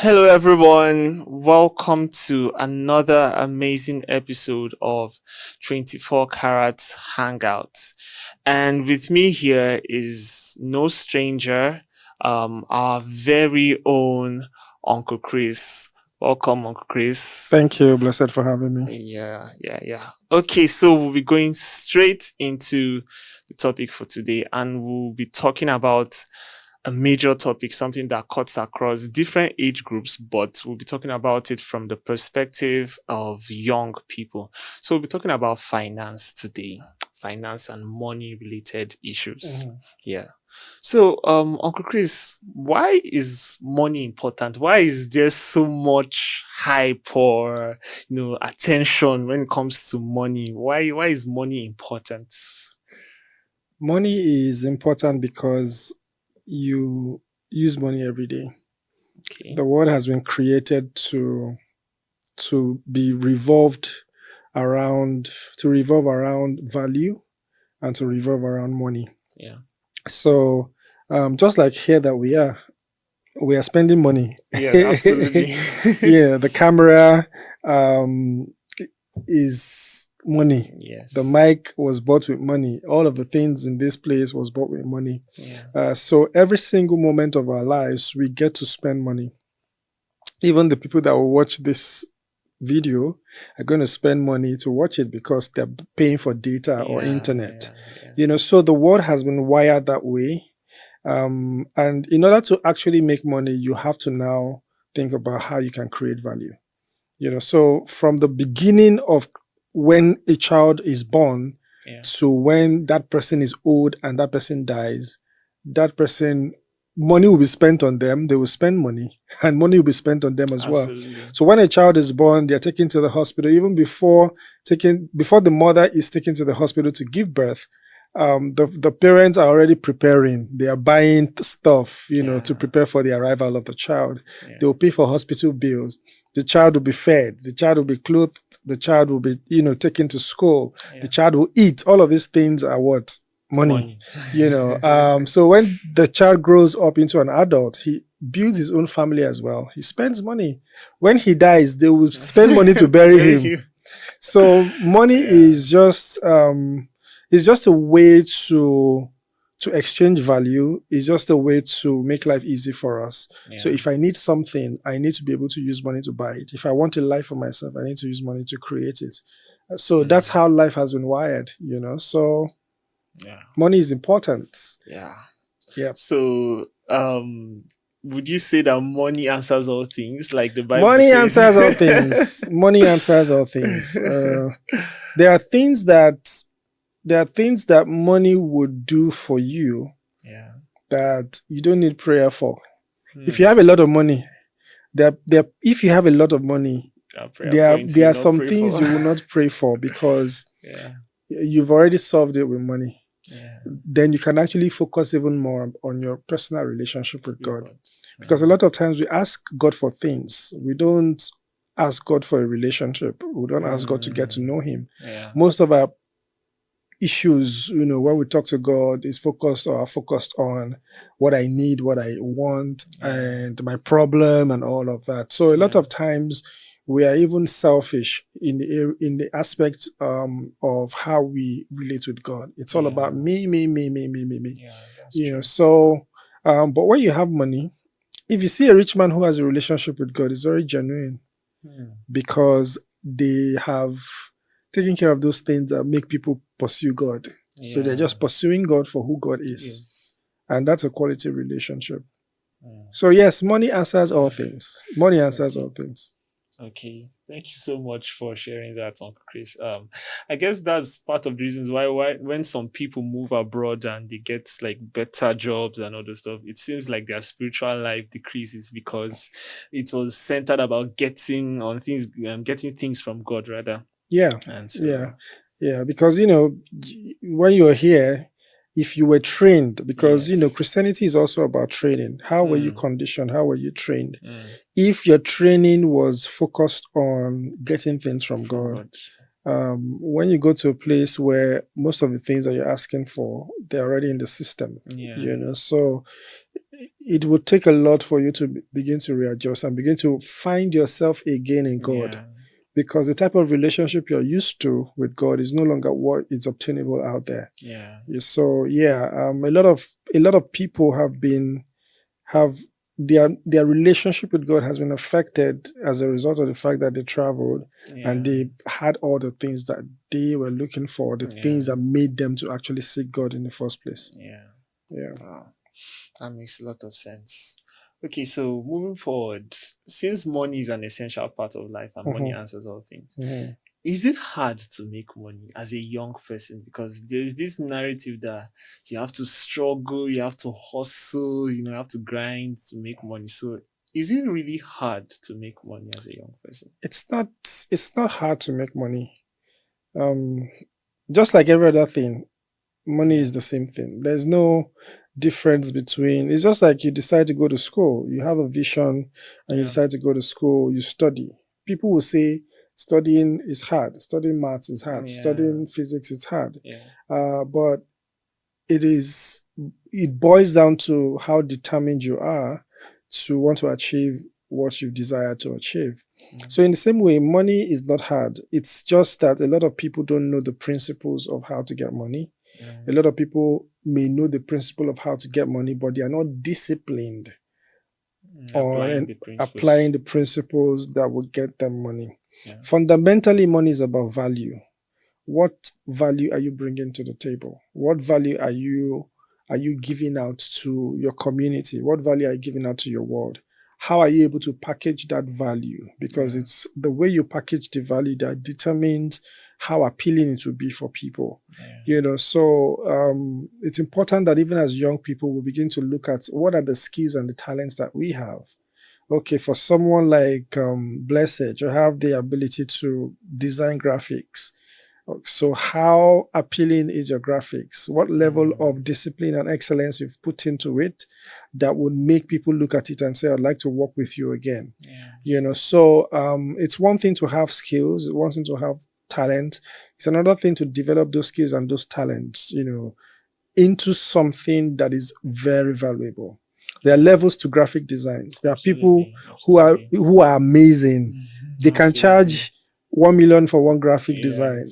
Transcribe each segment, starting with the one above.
Hello, everyone. Welcome to another amazing episode of 24 Carats Hangouts. And with me here is no stranger, our very own Uncle Chris. Welcome, Uncle Chris. Thank you, Blessed, for having me. Yeah. Okay, so we'll be going straight into the topic for today, and we'll be talking about a major topic, something that cuts across different age groups, but we'll be talking about it from the perspective of young people. So we'll be talking about finance today, finance and money related issues. Yeah. So, Uncle Chris, why is money important? Why is there so much hype or attention when it comes to money? Why is money important? Money is important because you use money every day. Okay. The world has been created to be revolved around value and to revolve around money. Yeah. So just like here that we are spending money. Yeah, absolutely. Yeah, the camera is money. Yes. The mic was bought with money. All of the things in this place was bought with money. Yeah. So every single moment of our lives, we get to spend money. Even the people that will watch this video are going to spend money to watch it because they're paying for data or internet. So the world has been wired that way. And in order to actually make money, you have to now think about how you can create value. So from the beginning of when a child is born to when that person is old and that person dies, money will be spent on them. They will spend money and money will be spent on them as Absolutely. well. So when a child is born, they're taken to the hospital. Even before the mother is taken to the hospital to give birth, the parents are already preparing. They are buying stuff, to prepare for the arrival of the child. They will pay for hospital bills. The child will be fed. The child will be clothed. The child will be, taken to school. The child will eat. All of these things are what? Money. So when the child grows up into an adult, he builds his own family as well. He spends money. When he dies, they will spend money to bury him. So money is just a way to exchange value. It's just a way to make life easy for us. So if I need something, I need to be able to use money to buy it. If I want a life for myself, I need to use money to create it. So that's how life has been wired, So money is important. Yeah. So, would you say that money answers all things, like the Bible Money says? answers all things. Money answers all things. There are things that money would do for you that you don't need prayer for. If you have a lot of money, if you have a lot of money, there are some things you will not pray for because you've already solved it with money. Then you can actually focus even more on your personal relationship with God. Because a lot of times we ask God for things. We don't ask God for a relationship. We don't ask God to get to know Him. Most of our issues, when we talk to God, is focused on what I need, what I want, and my problem and all of that. So a lot of times we are even selfish in the aspect of how we relate with God. It's all about me. So but when you have money, if you see a rich man who has a relationship with God, it's very genuine because they have taken care of those things that make people pursue God. So they're just pursuing God for who God is. And that's a quality relationship. So yes, money answers all things. Money answers all things. Okay. Thank you so much for sharing that, Uncle Chris. I guess that's part of the reasons why when some people move abroad and they get like better jobs and other stuff, it seems like their spiritual life decreases because it was centered about getting things from God rather. Yeah. And so, Because when you're here, if you were trained, because Christianity is also about training. How were you conditioned? How were you trained? If your training was focused on getting things from God, when you go to a place where most of the things that you're asking for, they're already in the system. So it would take a lot for you to begin to readjust and begin to find yourself again in God. Yeah. Because the type of relationship you're used to with God is no longer what is obtainable out there. Yeah. So a lot of people have their relationship with God has been affected as a result of the fact that they traveled and they had all the things that they were looking for, the things that made them to actually seek God in the first place. Yeah. Yeah. That makes a lot of sense. Okay, so moving forward, since money is an essential part of life and money answers all things, is it hard to make money as a young person? Because there's this narrative that you have to struggle, you have to hustle, you have to grind to make money. So is it really hard to make money as a young person? It's not hard to make money. Just like every other thing, money is the same thing. There's no difference between, it's just like you decide to go to school, you have a vision and you decide to go to school, you study. People will say studying is hard, studying maths is hard, studying physics is hard. But it boils down to how determined you are to want to achieve what you desire to achieve. So in the same way, money is not hard. It's just that a lot of people don't know the principles of how to get money. A lot of people may know the principle of how to get money, but they are not disciplined on applying the principles that will get them money. Fundamentally, money is about value. What value are you bringing to the table? What value are you giving out to your community? What value are you giving out to your world? How are you able to package that value? Because it's the way you package the value that determines how appealing it will be for people. So it's important that even as young people, we begin to look at what are the skills and the talents that we have. Okay, for someone like Blessed, you have the ability to design graphics. So how appealing is your graphics? What level of discipline and excellence you've put into it that would make people look at it and say, I'd like to work with you again? So it's one thing to have skills, it's one thing to have talent. It's another thing to develop those skills and those talents, into something that is very valuable. There are levels to graphic designs. There are people who are amazing. They can charge 1 million for one graphic design.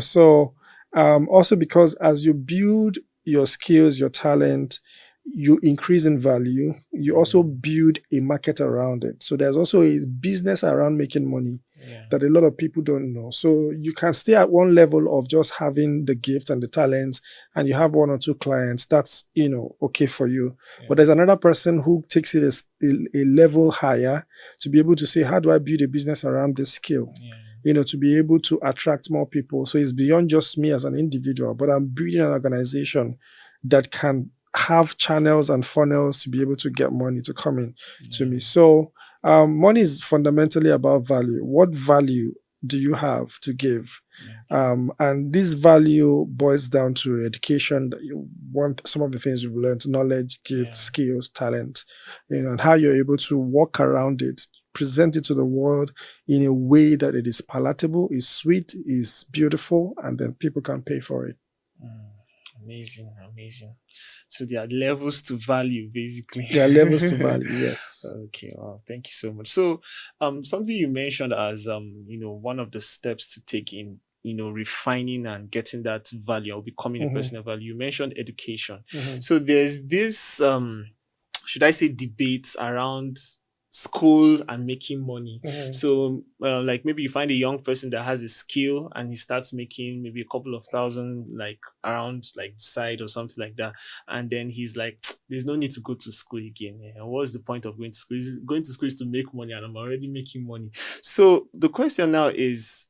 So also because as you build your skills, your talent, you increase in value, you also build a market around it. So there's also a business around making money that a lot of people don't know. So you can stay at one level of just having the gift and the talents and you have 1 or 2 clients. That's, okay for you. But there's another person who takes it a level higher to be able to say, how do I build a business around this skill? To be able to attract more people. So it's beyond just me as an individual, but I'm building an organization that can have channels and funnels to be able to get money to come in to me. So money is fundamentally about value. What value do you have to give? And this value boils down to education. That you want some of the things you've learned, knowledge, gifts, skills, talent, and how you're able to walk around it, present it to the world in a way that it is palatable, is sweet, is beautiful, and then people can pay for it. Amazing. So there are levels to value, basically. There are levels to value, yes. Okay, wow, thank you so much. So, something you mentioned as one of the steps to take in, refining and getting that value or becoming a person of value. You mentioned education. So there's this, should I say, debate around school and making money. So like maybe you find a young person that has a skill and he starts making maybe a couple of thousand like around like side or something like that, and then he's like, there's no need to go to school again. What's the point of going to school? Going to school is to make money and I'm already making money. So the question now is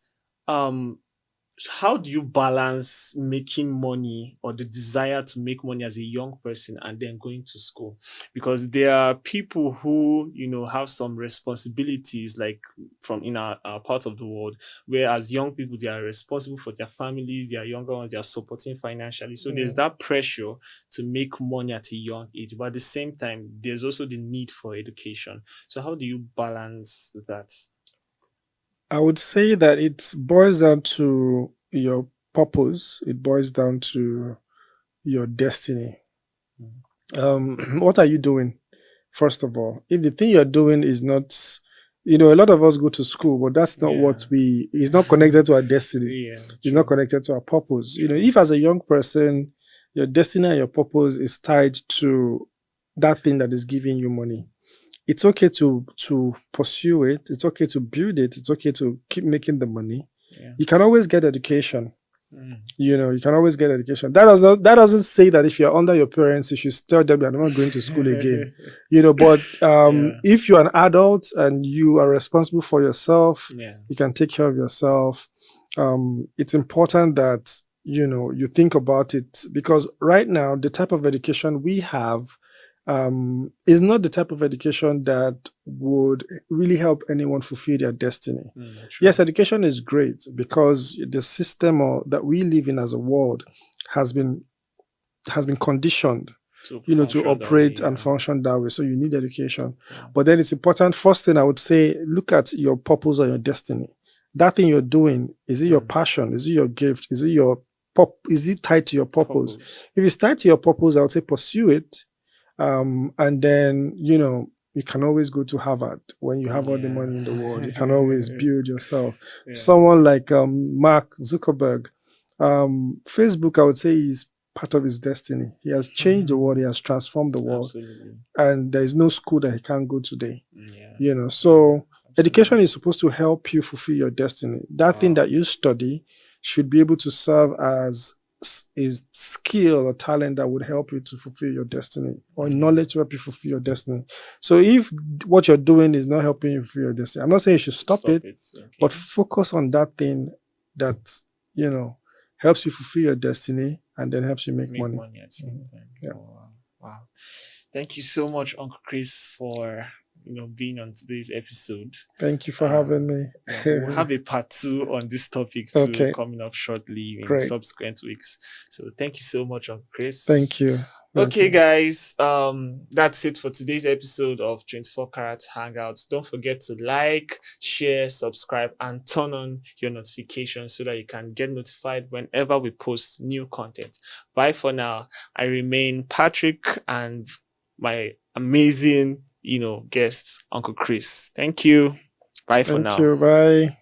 how do you balance making money or the desire to make money as a young person and then going to school? Because there are people who, have some responsibilities, like from in our part of the world, where as young people, they are responsible for their families, their younger ones, they are supporting financially. So there's that pressure to make money at a young age. But at the same time, there's also the need for education. So how do you balance that? I would say that it boils down to your purpose. It boils down to your destiny. What are you doing? First of all, if the thing you're doing is not, a lot of us go to school, but that's not it's not connected to our destiny. Yeah. It's not connected to our purpose. If as a young person, your destiny and your purpose is tied to that thing that is giving you money, it's okay to pursue it. It's okay to build it. It's okay to keep making the money. Yeah. You can always get education. Mm. You can always get education. That doesn't say that if you're under your parents, you should tell them that I'm not going to school again. But if you're an adult and you are responsible for yourself, you can take care of yourself. It's important that, you think about it, because right now, the type of education we have is not the type of education that would really help anyone fulfill their destiny. Yes, education is great because the system that we live in as a world has been conditioned to operate and function that way. So you need education. But then it's important. First thing I would say, look at your purpose or your destiny. That thing you're doing, is it your passion? Is it your gift? Is it tied to your purpose? If it's tied to your purpose, I would say pursue it. And then, you can always go to Harvard when you have all the money in the world. You can always build yourself. Someone like Mark Zuckerberg, Facebook, I would say, is part of his destiny. He has changed the world. He has transformed the world. Absolutely. And there is no school that he can't go today. So education is supposed to help you fulfill your destiny. That thing that you study should be able to serve as is skill or talent that would help you to fulfill your destiny, or knowledge to help you fulfill your destiny. So if what you're doing is not helping you fulfill your destiny, I'm not saying you should stop it. But focus on that thing that, helps you fulfill your destiny and then helps you make money. At the same time. Yeah. Oh, wow. Thank you so much, Uncle Chris, for being on today's episode. Thank you for having me. We'll have a part 2 on this topic too, coming up shortly in subsequent weeks. So thank you so much, Uncle Chris. Thank you. Okay, guys, that's it for today's episode of 24 Karat Hangouts. Don't forget to like, share, subscribe, and turn on your notifications so that you can get notified whenever we post new content. Bye for now. I remain Patrick and my amazing guest, Uncle Chris. Thank you. Bye for now. Thank you. Bye.